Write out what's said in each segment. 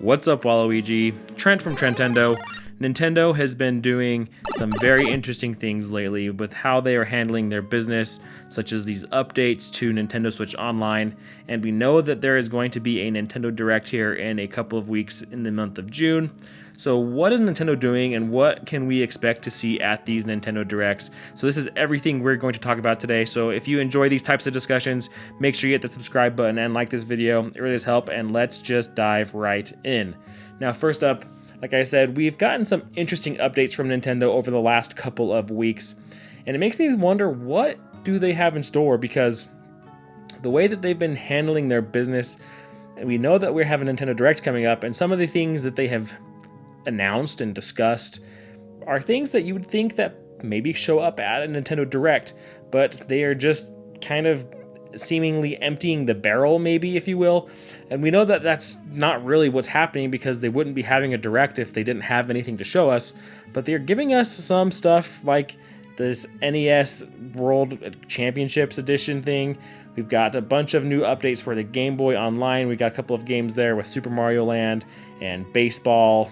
What's up, Waluigi? Trent from Trentendo. Nintendo has been doing some very interesting things lately with how they are handling their business, such as these updates to Nintendo Switch Online, and we know that there is going to be a Nintendo Direct here in a couple of weeks in the month of June. So what is Nintendo doing and what can we expect to see at these Nintendo Directs? So this is everything we're going to talk about today. So if you enjoy these types of discussions, make sure you hit the subscribe button and like this video. It really does help, and let's just dive right in. Now, first up, like I said, we've gotten some interesting updates from Nintendo over the last couple of weeks, and it makes me wonder, what do they have in store? Because the way that they've been handling their business, we know that we have a Nintendo Direct coming up, and some of the things that they have announced and discussed are things that you would think that maybe show up at a Nintendo Direct, but they are just kind of seemingly emptying the barrel, maybe, if you will. And we know that that's not really what's happening, because they wouldn't be having a Direct if they didn't have anything to show us. But they're giving us some stuff like this NES World Championships Edition thing. We've got a bunch of new updates for the Game Boy Online. We got a couple of games there with Super Mario Land and baseball.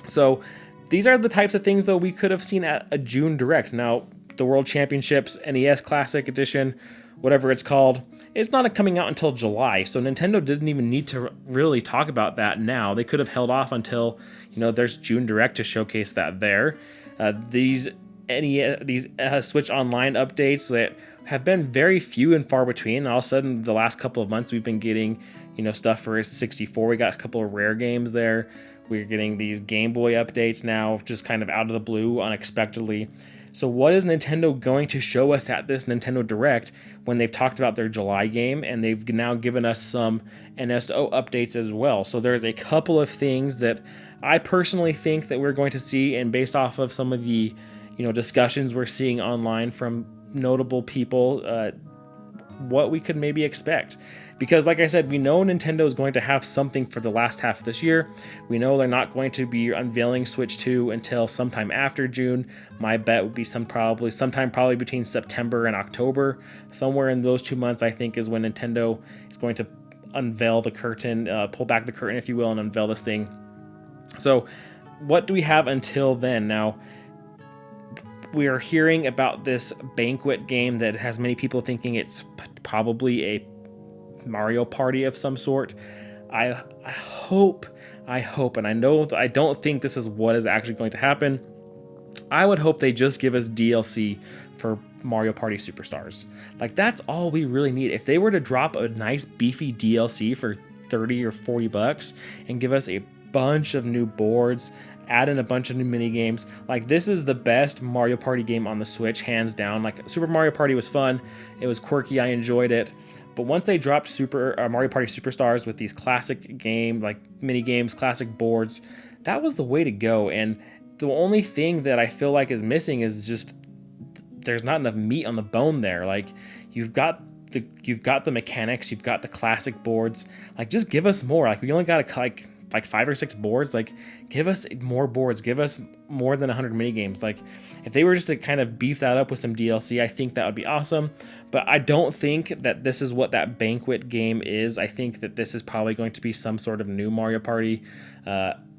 So these are the types of things, though, we could have seen at a June Direct. Now, the World Championships NES Classic Edition, whatever it's called, it's not coming out until July, so Nintendo didn't even need to really talk about that now. They could have held off until, there's June Direct to showcase that there. These Switch Online updates that have been very few and far between. All of a sudden, the last couple of months, we've been getting, stuff for 64. We got a couple of rare games there. We're getting these Game Boy updates now, just kind of out of the blue, unexpectedly. So what is Nintendo going to show us at this Nintendo Direct when they've talked about their July game, and they've now given us some NSO updates as well? So there's a couple of things that I personally think that we're going to see, and based off of some of the discussions we're seeing online from notable people, what we could maybe expect. Because like I said, we know Nintendo is going to have something for the last half of this year. We know they're not going to be unveiling Switch 2 until sometime after June. My bet would be sometime between September and October. Somewhere in those 2 months, I think, is when Nintendo is going to unveil the curtain, pull back the curtain, if you will, and unveil this thing. So what do we have until then? Now, we are hearing about this banquet game that has many people thinking it's probably a Mario Party of some sort. I hope, and I know I don't think this is what is actually going to happen. I would hope they just give us DLC for Mario Party Superstars. Like, that's all we really need. If they were to drop a nice beefy DLC for $30 or $40 and give us a bunch of new boards, add in a bunch of new mini games, like, this is the best Mario Party game on the Switch, hands down. Like, Super Mario Party was fun, it was quirky, I enjoyed it. But once they dropped Mario Party Superstars with these classic game, like mini games, classic boards, that was the way to go. And the only thing that I feel like is missing is just there's not enough meat on the bone there. Like, you've got the mechanics, you've got the classic boards. Like, just give us more. Like, we only got like 5 or 6 boards. Like, give us more boards, give us more than 100 mini games. Like, if they were just to kind of beef that up with some DLC, I think that would be awesome. But I don't think that this is what that banquet game is. I think that this is probably going to be some sort of new Mario Party.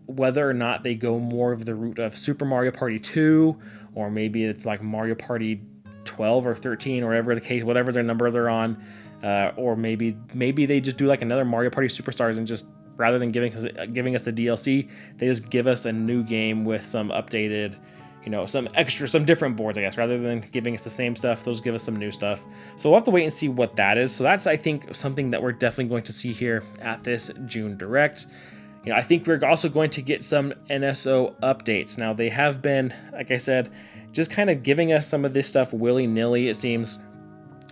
Whether or not they go more of the route of Super Mario Party 2, or maybe it's like Mario Party 12 or 13 or whatever the case, whatever their number they're on, or maybe they just do like another Mario Party Superstars, and just rather than giving us the DLC, they just give us a new game with some updated, some different boards, I guess. Rather than giving us the same stuff, they'll just give us some new stuff. So we'll have to wait and see what that is. So that's, I think, something that we're definitely going to see here at this June Direct. I think we're also going to get some NSO updates. Now, they have been, like I said, just kind of giving us some of this stuff willy-nilly, it seems.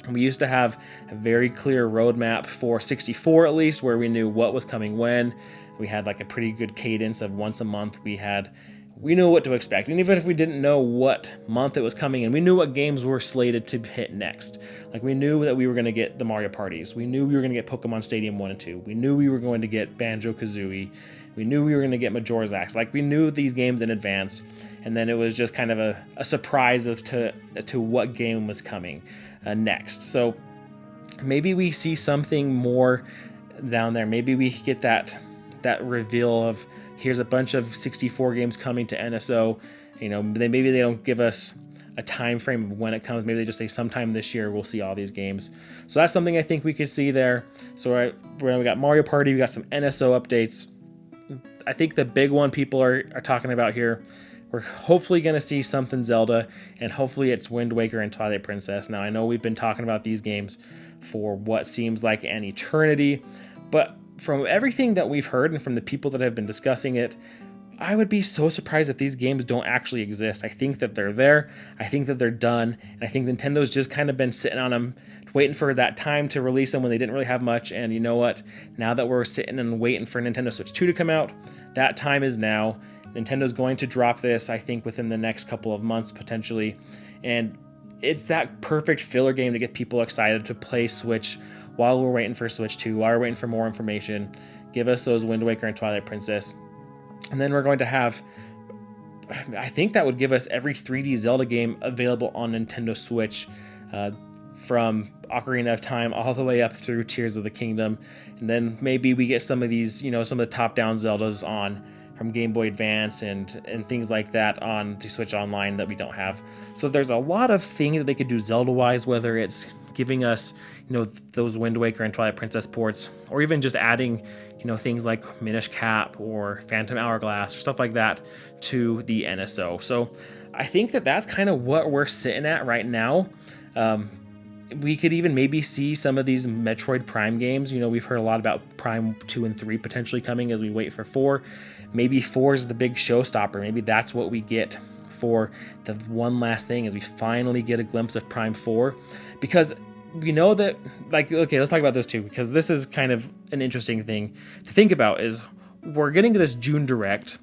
We used to have a very clear roadmap for 64, at least, where we knew what was coming when. We had like a pretty good cadence of once a month. We knew what to expect. And even if we didn't know what month it was coming in, we knew what games were slated to hit next. Like, we knew that we were going to get the Mario Parties. We knew we were going to get Pokemon Stadium 1 and 2. We knew we were going to get Banjo-Kazooie. We knew we were going to get Majora's Mask. Like, we knew these games in advance. And then it was just kind of a surprise as to what game was coming next. So maybe we see something more down there. Maybe we get that that reveal of here's a bunch of 64 games coming to NSO. Maybe they don't give us a time frame of when it comes. Maybe they just say sometime this year we'll see all these games. So that's something I think we could see there. So we got Mario Party, we got some NSO updates. I think the big one people are talking about here, we're hopefully going to see something Zelda, and hopefully it's Wind Waker and Twilight Princess. Now I know we've been talking about these games for what seems like an eternity, but from everything that we've heard and from the people that have been discussing it, I would be so surprised if these games don't actually exist. I think that they're there. I think that they're done. And I think Nintendo's just kind of been sitting on them, waiting for that time to release them when they didn't really have much. And you know what? Now that we're sitting and waiting for Nintendo Switch 2 to come out, that time is now. Nintendo's going to drop this, I think, within the next couple of months, potentially. And it's that perfect filler game to get people excited to play Switch while we're waiting for Switch 2, while we're waiting for more information. Give us those Wind Waker and Twilight Princess. And then we're going to have, I think that would give us every 3D Zelda game available on Nintendo Switch, from Ocarina of Time all the way up through Tears of the Kingdom. And then maybe we get some of these, some of the top-down Zeldas from Game Boy Advance and things like that on the Switch Online that we don't have. So there's a lot of things that they could do Zelda-wise, whether it's giving us, those Wind Waker and Twilight Princess ports, or even just adding things like Minish Cap or Phantom Hourglass or stuff like that to the NSO. So I think that that's kind of what we're sitting at right now. We could even maybe see some of these Metroid Prime games. We've heard a lot about Prime 2 and 3 potentially coming as we wait for 4. Maybe 4 is the big showstopper. Maybe that's what we get for the one last thing, as we finally get a glimpse of Prime 4. Because we know that, okay, let's talk about this too, because this is kind of an interesting thing to think about. Is we're getting to this June Direct,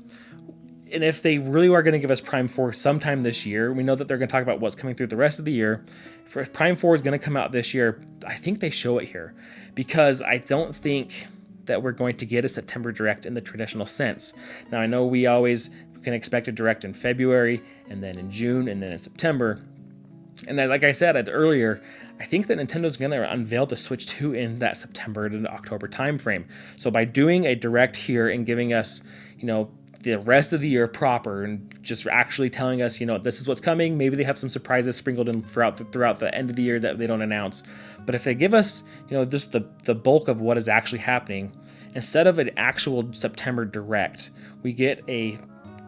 and if they really are going to give us Prime 4 sometime this year, we know that they're going to talk about what's coming through the rest of the year. If Prime 4 is going to come out this year, I think they show it here, because I don't think that we're going to get a September Direct in the traditional sense. Now, I know we always can expect a Direct in February, and then in June, and then in September. And then, like I said earlier, I think that Nintendo's going to unveil the Switch 2 in that September to October timeframe. So by doing a Direct here and giving us, the rest of the year proper, and just actually telling us, this is what's coming. Maybe they have some surprises sprinkled in throughout the end of the year that they don't announce. But if they give us, just the bulk of what is actually happening, instead of an actual September Direct, we get a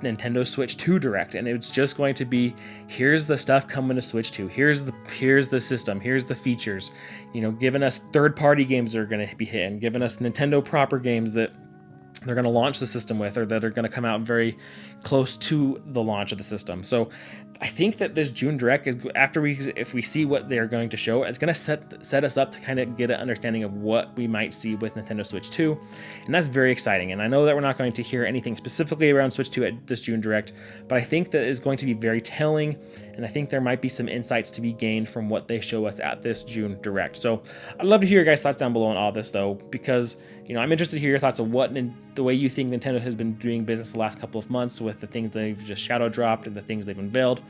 Nintendo Switch 2 Direct, and it's just going to be, here's the stuff coming to Switch 2, here's the system, here's the features, giving us third-party games that are going to be hitting, giving us Nintendo proper games that they're going to launch the system with, or that are going to come out very close to the launch of the system. So I think that this June Direct is, if we see what they're going to show, it's going to set us up to kind of get an understanding of what we might see with Nintendo Switch 2, and that's very exciting. And I know that we're not going to hear anything specifically around Switch 2 at this June Direct, but I think that it's going to be very telling, and I think there might be some insights to be gained from what they show us at this June Direct. So I'd love to hear your guys' thoughts down below on all this, though, because I'm interested to hear your thoughts of the way you think Nintendo has been doing business the last couple of months with the things they've just shadow dropped and the things they've unveiled.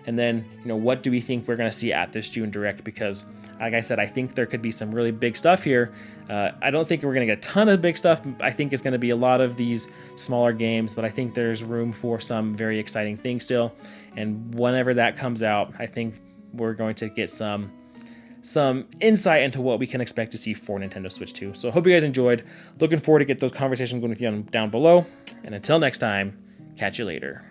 And then, what do we think we're going to see at this June Direct? Because, like I said, I think there could be some really big stuff here. I don't think we're going to get a ton of big stuff. I think it's going to be a lot of these smaller games, but I think there's room for some very exciting things still. And whenever that comes out, I think we're going to get some insight into what we can expect to see for Nintendo Switch 2. So I hope you guys enjoyed. Looking forward to get those conversations going with you down below. And until next time, catch you later.